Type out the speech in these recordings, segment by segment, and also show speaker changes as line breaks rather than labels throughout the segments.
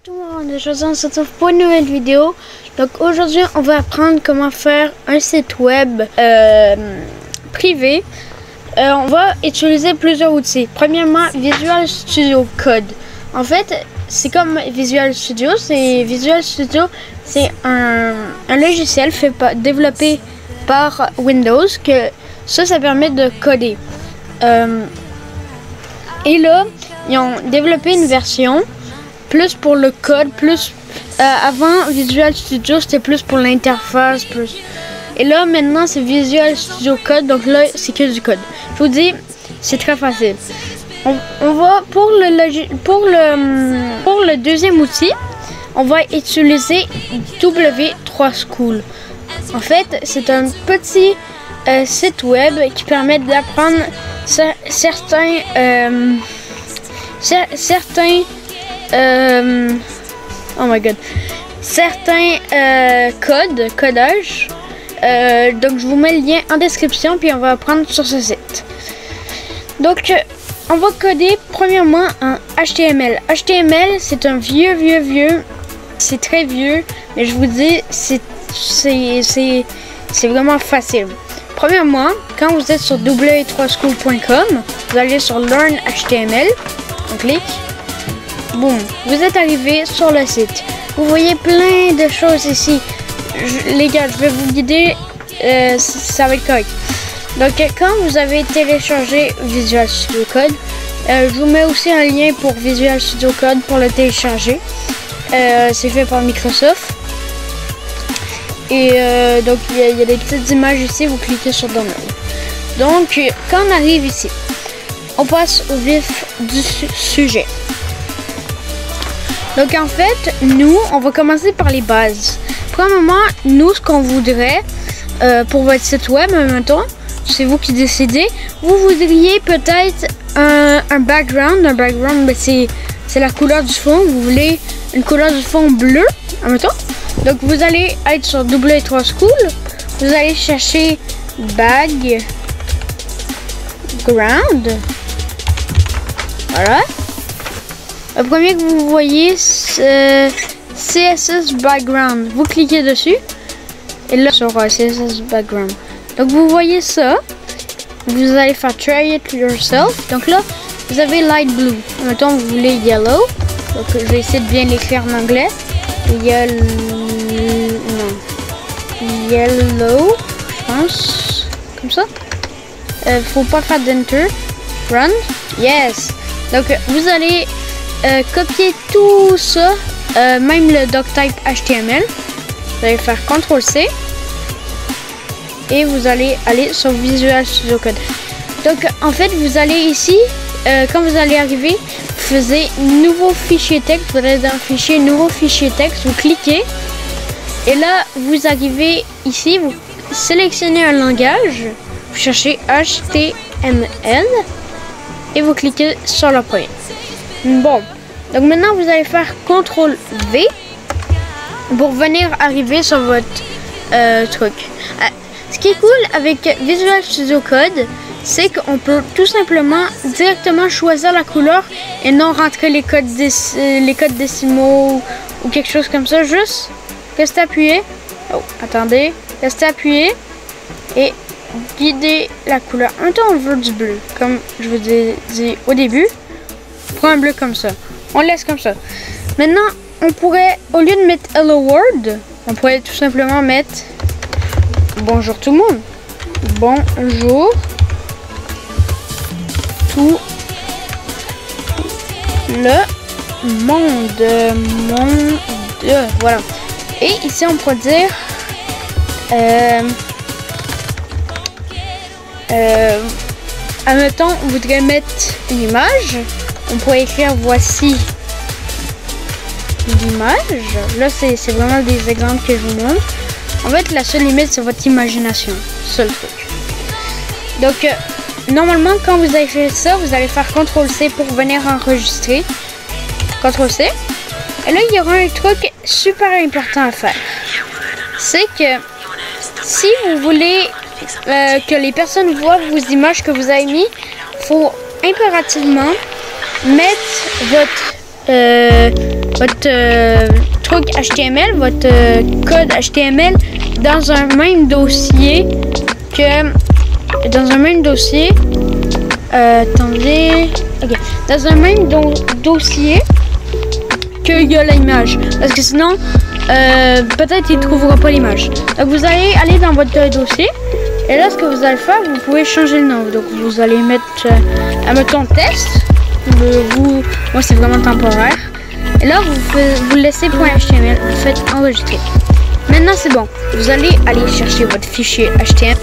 tout le monde, aujourd'hui on se retrouve pour une nouvelle vidéo. Donc aujourd'hui on va apprendre comment faire un site web privé. On va utiliser plusieurs outils. Premièrement, Visual Studio Code. En fait, c'est comme Visual Studio. Visual Studio, c'est un logiciel développé par Windows que ça permet de coder. Et là, ils ont développé une version plus pour le code, avant Visual Studio c'était plus pour l'interface, et là maintenant c'est Visual Studio Code, donc là c'est que du code. Je vous dis, c'est très facile. On va pour le deuxième outil, on va utiliser W3 School. En fait, c'est un petit site web qui permet d'apprendre certains codages. Donc je vous mets le lien en description, puis on va apprendre sur ce site. Donc on va coder premièrement en HTML. HTML, c'est un vieux, c'est très vieux, mais je vous dis, c'est vraiment facile. Premièrement, quand vous êtes sur w3school.com, vous allez sur Learn HTML, on clique, boum, vous êtes arrivé sur le site. Vous voyez plein de choses ici. Les gars, je vais vous guider, ça va être correct. Donc, quand vous avez téléchargé Visual Studio Code, je vous mets aussi un lien pour Visual Studio Code pour le télécharger. C'est fait par Microsoft. Et donc il y a des petites images ici, vous cliquez sur Download. Donc quand on arrive ici, on passe au vif du sujet. Donc en fait, nous, on va commencer par les bases. Premièrement, nous, ce qu'on voudrait pour votre site web, maintenant, c'est vous qui décidez. Vous voudriez peut-être un background. Un background, ben, c'est la couleur du fond. Vous voulez une couleur du fond bleu, admettons. Donc vous allez être sur W3 School, vous allez chercher background, voilà. Le premier que vous voyez, c'est CSS background. Vous cliquez dessus et là sur CSS background. Donc vous voyez ça, vous allez faire try it yourself. Donc là vous avez light blue. Mettons vous voulez yellow. Donc je vais essayer de bien l'écrire en anglais. Yellow, je pense, comme ça. Faut pas faire d'enter. Run, yes. Donc vous allez copier tout ça, même le doctype HTML. Vous allez faire CTRL-C et vous allez aller sur Visual Studio Code. Donc en fait, vous allez ici, quand vous allez arriver, vous faisiez nouveau fichier texte. Vous allez dans le fichier nouveau fichier texte, vous cliquez. Et là, vous arrivez ici, vous sélectionnez un langage, vous cherchez HTML et vous cliquez sur le premier. Bon, donc maintenant vous allez faire CTRL-V pour venir arriver sur votre truc. Ce qui est cool avec Visual Studio Code, c'est qu'on peut tout simplement directement choisir la couleur et non rentrer les codes décimaux ou quelque chose comme ça. Juste restez appuyé. Oh, attendez. Restez appuyé et guidez la couleur. En même temps, on veut du bleu. Comme je vous ai dit au début, on prend un bleu comme ça. On laisse comme ça. Maintenant, on pourrait, au lieu de mettre Hello World, on pourrait tout simplement mettre bonjour tout le monde. Bonjour tout le monde. Voilà. Et ici on pourrait dire admettons on voudrait mettre une image, on pourrait écrire voici l'image. Là c'est vraiment des exemples que je vous montre. En fait la seule limite c'est votre imagination, seul truc. Donc normalement quand vous avez fait ça, vous allez faire CTRL-C pour venir enregistrer. CTRL-C. Et là, il y aura un truc super important à faire. C'est que si vous voulez que les personnes voient vos images que vous avez mis, il faut impérativement mettre votre truc HTML, votre code HTML dans un même dossier attendez, ok, dans un même dossier qu'il y a l'image, parce que sinon peut-être il ne trouvera pas l'image. Donc vous allez aller dans votre dossier et là ce que vous allez faire, vous pouvez changer le nom. Donc vous allez mettre mettons test, moi c'est vraiment temporaire, et là vous laissez .html, vous faites enregistrer. Maintenant c'est bon, vous allez aller chercher votre fichier HTML.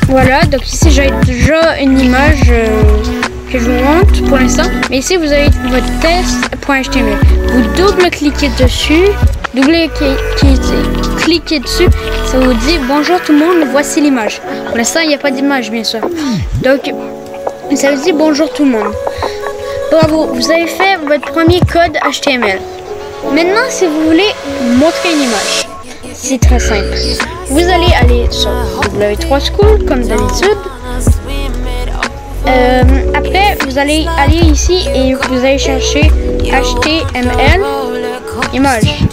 Voilà, donc ici j'ai déjà une image que je vous montre pour l'instant, mais ici vous avez votre test.html. Vous double-cliquez dessus, cliquez dessus, ça vous dit bonjour tout le monde, voici l'image. Pour l'instant il n'y a pas d'image bien sûr, donc ça vous dit bonjour tout le monde. Bravo, vous avez fait votre premier code HTML. Maintenant si vous voulez montrer une image, c'est très simple. Vous allez aller sur W3 School comme d'habitude. Après, vous allez aller ici et vous allez chercher HTML image.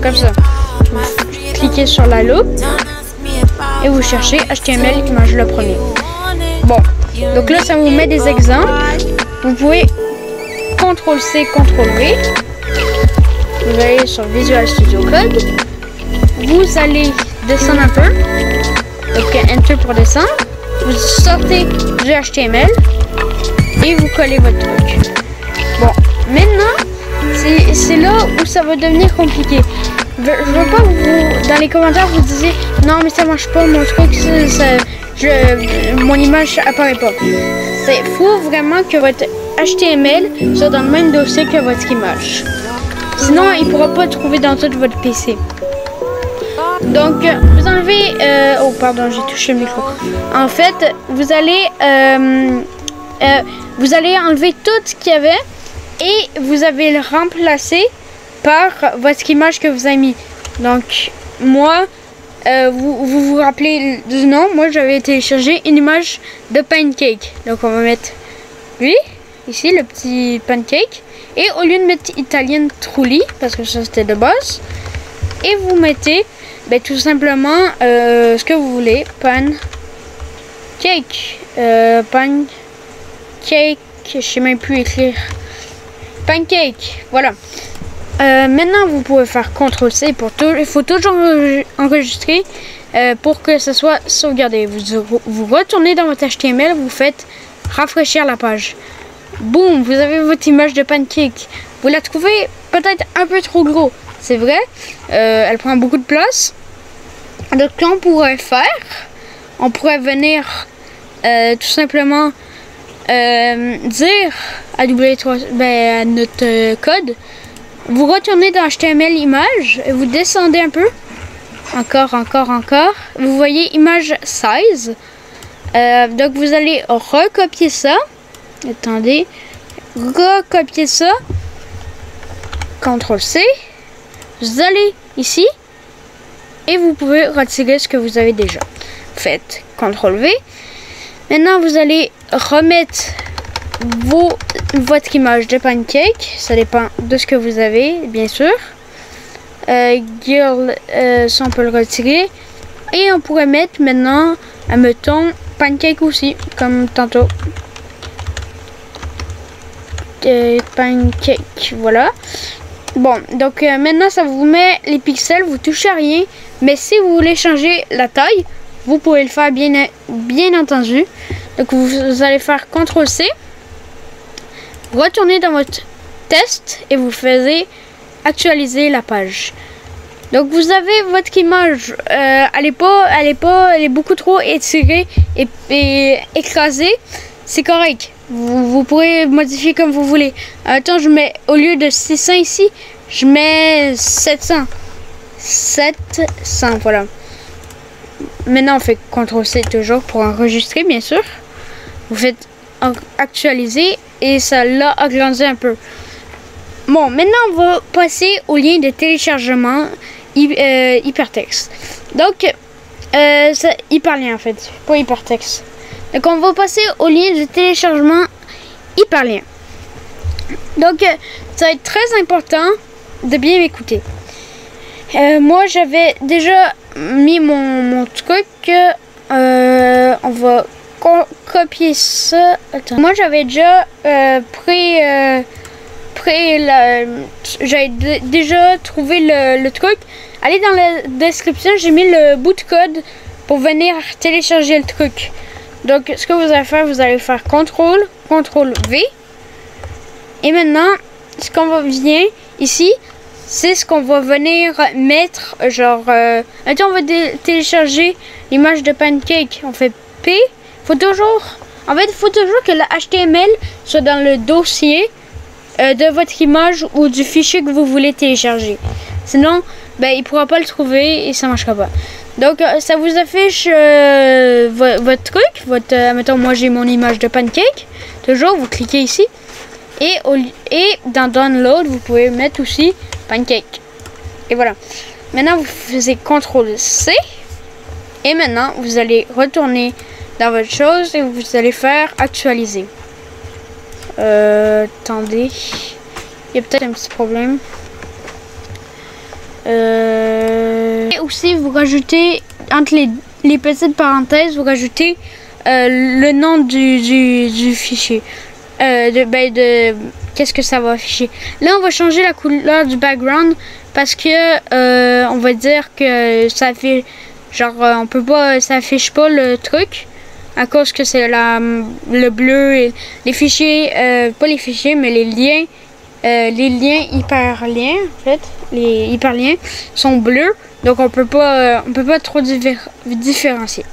Comme ça. Vous cliquez sur la loupe et vous cherchez HTML image le premier. Bon, donc là ça vous met des exemples. Vous pouvez CTRL-C, CTRL-V. Vous allez sur Visual Studio Code. Vous allez descendre un peu. Donc Enter pour descendre. Vous sortez du HTML et vous collez votre truc. Bon, maintenant, c'est là où ça va devenir compliqué. Je veux pas que vous, dans les commentaires, vous disiez non mais ça marche pas, mon truc, mon image apparaît pas. Il faut vraiment que votre HTML soit dans le même dossier que votre image. Sinon, il ne pourra pas trouver dans tout votre PC. Donc, vous enlevez... oh, pardon, j'ai touché le micro. En fait, vous allez enlever tout ce qu'il y avait et vous allez le remplacer par votre image que vous avez mis. Donc, moi, vous rappelez du nom. Moi, j'avais téléchargé une image de pancake. Donc, on va mettre lui, ici, le petit pancake. Et au lieu de mettre Italian Trulli, parce que ça c'était de base, et vous mettez tout simplement ce que vous voulez, pancake, pancake, je sais même plus écrire, pancake, voilà. Maintenant vous pouvez faire CTRL-C pour tout, il faut toujours enregistrer pour que ce soit sauvegardé. Vous retournez dans votre HTML, vous faites rafraîchir la page. Boum, vous avez votre image de pancake. Vous la trouvez peut-être un peu trop gros, c'est vrai. Elle prend beaucoup de place. Donc, ce qu'on pourrait faire, on pourrait venir tout simplement dire à W3, à notre code, vous retournez dans HTML image et vous descendez un peu. Encore. Vous voyez image size. Donc, vous allez recopier ça. Attendez, recopier ça, CTRL-C, vous allez ici et vous pouvez retirer ce que vous avez déjà. Faites CTRL-V. Maintenant, vous allez remettre votre image de pancake, ça dépend de ce que vous avez, bien sûr. Girl, ça on peut le retirer. Et on pourrait mettre maintenant, admettons, pancake aussi, comme tantôt. Pancake, voilà. Bon, donc maintenant ça vous met les pixels, vous touchez à rien, mais si vous voulez changer la taille, vous pouvez le faire bien entendu. Donc vous allez faire CTRL-C, retournez dans votre test et vous faites actualiser la page. Donc vous avez votre image, elle est beaucoup trop étirée et écrasée, c'est correct. Vous pourrez modifier comme vous voulez. Attends, je mets, au lieu de 600 ici, je mets 700. 700, voilà. Maintenant, on fait CTRL-C toujours pour enregistrer, bien sûr. Vous faites actualiser et ça l'a agrandi un peu. Bon, maintenant, on va passer au lien de téléchargement hypertexte. Donc, c'est hyperlien en fait, pas hypertexte. Donc on va passer au lien de téléchargement hyperlien. Donc ça va être très important de bien m'écouter. Moi, j'avais déjà mis mon truc. On va copier ça. Attends. Moi, j'avais déjà j'avais déjà trouvé le truc. Allez dans la description, j'ai mis le bout de code pour venir télécharger le truc. Donc, ce que vous allez faire, CTRL V. Et maintenant, ce qu'on va venir ici, c'est ce qu'on va venir mettre. Genre, maintenant on va télécharger l'image de Pancake. On fait P. Il faut toujours que le HTML soit dans le dossier de votre image ou du fichier que vous voulez télécharger. Sinon, ben, il ne pourra pas le trouver et ça ne marchera pas. Donc, ça vous affiche votre truc. Mettons, moi j'ai mon image de Pancake. Toujours, vous cliquez ici. Et dans Download, vous pouvez mettre aussi Pancake. Et voilà. Maintenant, vous faisiez CTRL C. Et maintenant, vous allez retourner dans votre chose et vous allez faire actualiser. Attendez. Il y a peut-être un petit problème. Et aussi, vous rajoutez, entre les petites parenthèses, vous rajoutez le nom du fichier. Qu'est-ce que ça va afficher. Là, on va changer la couleur du background parce que on va dire que ça fait genre on peut pas, ça affiche pas le truc à cause que c'est le bleu et les fichiers, pas les fichiers mais les liens hyperliens en fait, les hyperliens sont bleus, donc on peut pas trop différencier.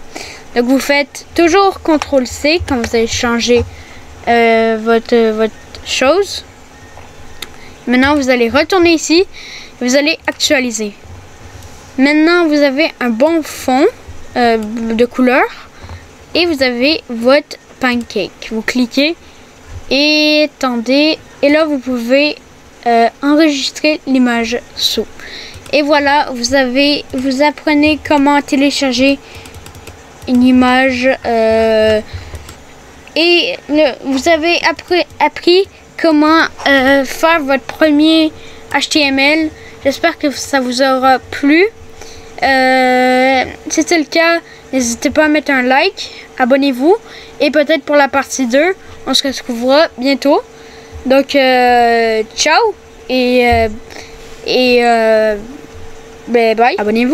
Donc vous faites toujours CTRL C quand vous allez changer votre chose. Maintenant, vous allez retourner ici et vous allez actualiser. Maintenant, vous avez un bon fond de couleur et vous avez votre Pancake. Vous cliquez et attendez, et là vous pouvez enregistrer l'image sous. Et voilà, vous apprenez comment télécharger une image. Et vous avez appris comment faire votre premier HTML. J'espère que ça vous aura plu. Si c'est le cas, n'hésitez pas à mettre un like, abonnez-vous. Et peut-être pour la partie 2, on se retrouvera bientôt. Donc, ciao et bye. Abonnez-vous.